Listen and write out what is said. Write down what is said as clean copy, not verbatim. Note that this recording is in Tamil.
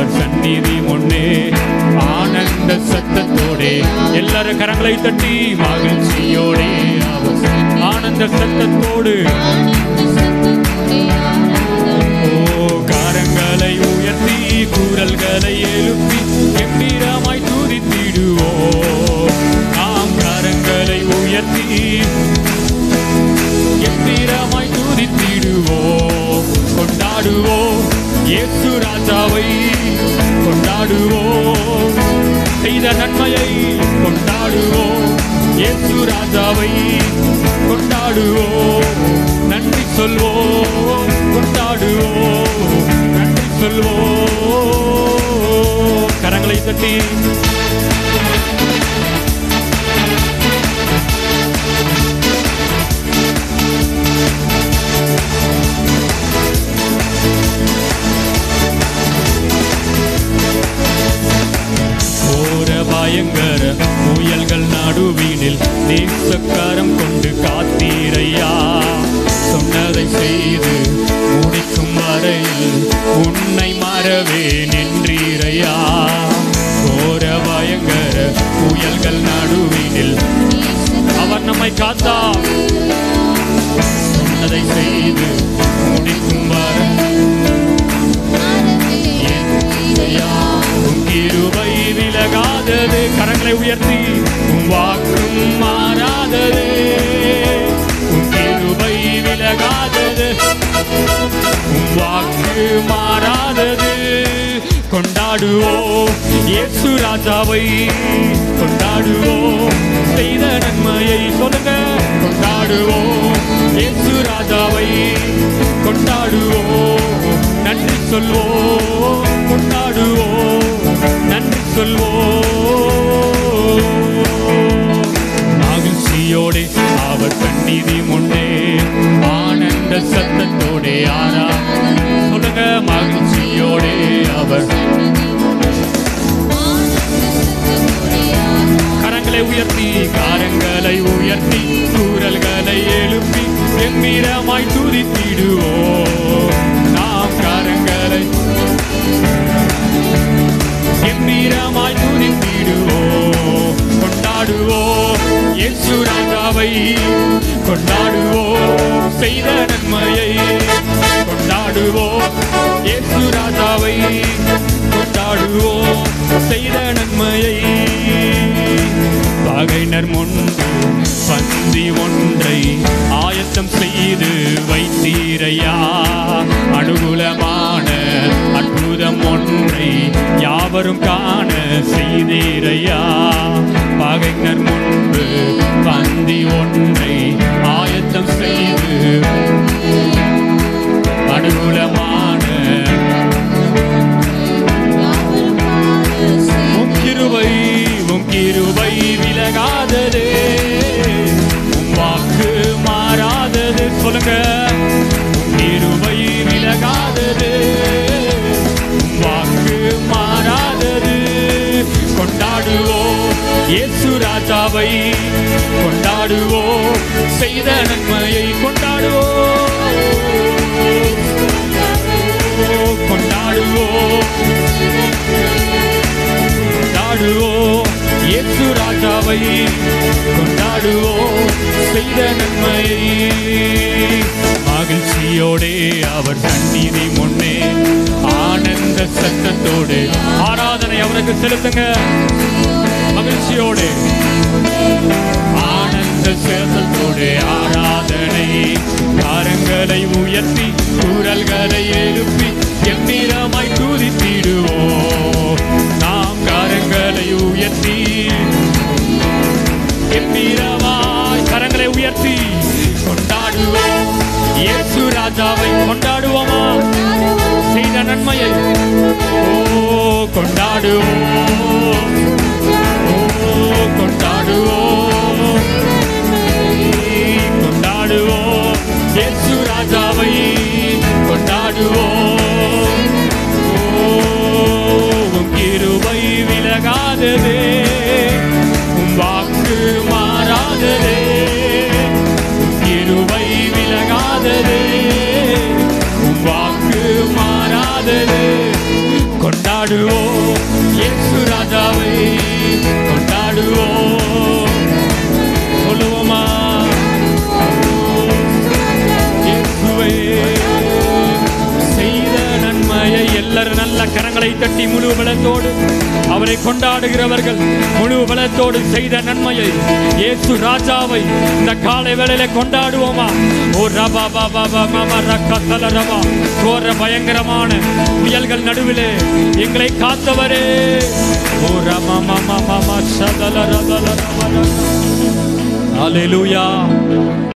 அவர் சந்நிதி முன்னே ஆனந்த சத்தத்தோடே எல்லாரும் கரங்களை தட்டி மகிழ்ச்சியோடே அவர் ஆனந்த சத்தத்தோடு கரங்களை உயர்த்தி குரல்களை எழுப்பி கம்பீரமாய் துதித்திடுவோம். நாம் கரங்களை உயர்த்தி கம்பீரமாய் துதித்திடுவோம். கொண்டாடுவோம் இயேசு ராஜாவை, கொண்டாடுவோம் செய்த நன்மையை, கொண்டாடுவோம் இயேசு ராஜாவை, கொண்டாடுவோம் நன்றி சொல்வோம், கொண்டாடுவோம் நன்றி சொல்வோம். கரங்களை தட்டி பயங்கர புயல்கள் நடுவினில் நேசக்கரம் கொண்டு காத்தீரையா. சொன்னதை செய்து முடிக்கும் வரையில் உன்னை மறவே நின்றீரையா. கோர பயங்கர புயல்கள் நடுவினில் அவர் நம்மை காத்தார். சொன்னதை செய்து முடிக்கும் வரை கிருபை விலகாதது. கரங்களை உயர்த்தி வாக்கும் மாறாதது. கிருபை விலகாதது, வாக்கு மாறாதது. கொண்டாடுவோம் இயேசு ராஜாவை, கொண்டாடுவோம் செய்த நன்மையை. சொல்லுங்க கொண்டாடுவோம் இயேசு ராஜாவை, கொண்டாடுவோம் நன்றி சொல்வோம், கொண்டாடுவோம் நன்றி சொல்வோம். மகிழ்ச்சியோடே அவர் சந்நிதி முன்னே ஆனந்த சத்தத்தோடே ஆரா. சொல்லுங்க மகிழ்ச்சியோடே அவர். கரங்களை உயர்த்தி கரங்களை உயர்த்தி குரல்களை எழுப்பி கம்பீரமாய் துதித்திடுவோம். நாம் கரங்களை கம்பீரமாய் துதித்திடுவோம். கொண்டாடுவோம் இயேசு ராஜாவை, கொண்டாடுவோம் செய்த நன்மையை. கொண்டாடுவோம் இயேசு ராஜாவை, கொண்டாடுவோம் செய்த நன்மையை. பகைஞர் முன்பு பந்தி ஒன்றை ஆயத்தம் செய்து வைத்தீரையா. அனுகூலமான அற்புதம் ஒன்றை யாவரும் காண செய்தீரையா. பகைஞர் முன்பு பந்தி ஒன்றை ஆயத்தம் செய்து அனுகூலமான கிருபை விலகாதது, வாக்கு மாறாதது. சொல்லுங்க கிருபை விலகாதது, வாக்கு மாறாதது. கொண்டாடுவோம் இயேசு ராஜாவை, கொண்டாடுவோம் செய்த நன்மையை. கொண்டாடுவோம் கொண்டாடுவோம் கொண்டாடுவோம் இயேசு ராஜாவை, கொண்டாடுவோம் செய்த நன்மையை. மகிழ்ச்சியோடே அவர் சந்நிதி முன்னே ஆனந்த சத்தத்தோடு ஆராதனை அவருக்கு செலுத்துங்க. மகிழ்ச்சியோடு ஆனந்த சத்தத்தோடு ஆராதனை. கரங்களை உயர்த்தி குரல்களை எழுப்பி கம்பீரமாய் துதித்திடுவோம். நாம் கரங்களை உயர்த்தி கம்பீரமாய் கரங்களை உயர்த்தி கொண்டாடுவோம் இயேசு ராஜாவை. கொண்டாடுவோமா செய்த நன்மையை. கொண்டாடுவோம் கொண்டாடுவோம் கொண்டாடுவோம் இயேசு ராஜாவை, கொண்டாடுவோம். கிருபை விலகாதது, வாக்கு மாறாதது. கிருபை விலகாதது, வாக்கு மாறாதது. கொண்டாடு கரங்களை தட்டி முழு பலத்தோடு அவரை கொண்டாடுகிறவர்கள் முழு பலத்தோடு செய்த நன்மையை, இயேசு ராஜாவை இந்த காலை வேளையில கொண்டாடுவோமா? ஓ ரபா பாபா மாமா ரக்கத்தல ரபா, கோர பயங்கரமான புயல்கள் நடுவிலே எங்களை காத்தவரே. ஓ ரமா மாமா மாமா சதல ரதல ரபா. ஹல்லேலூயா.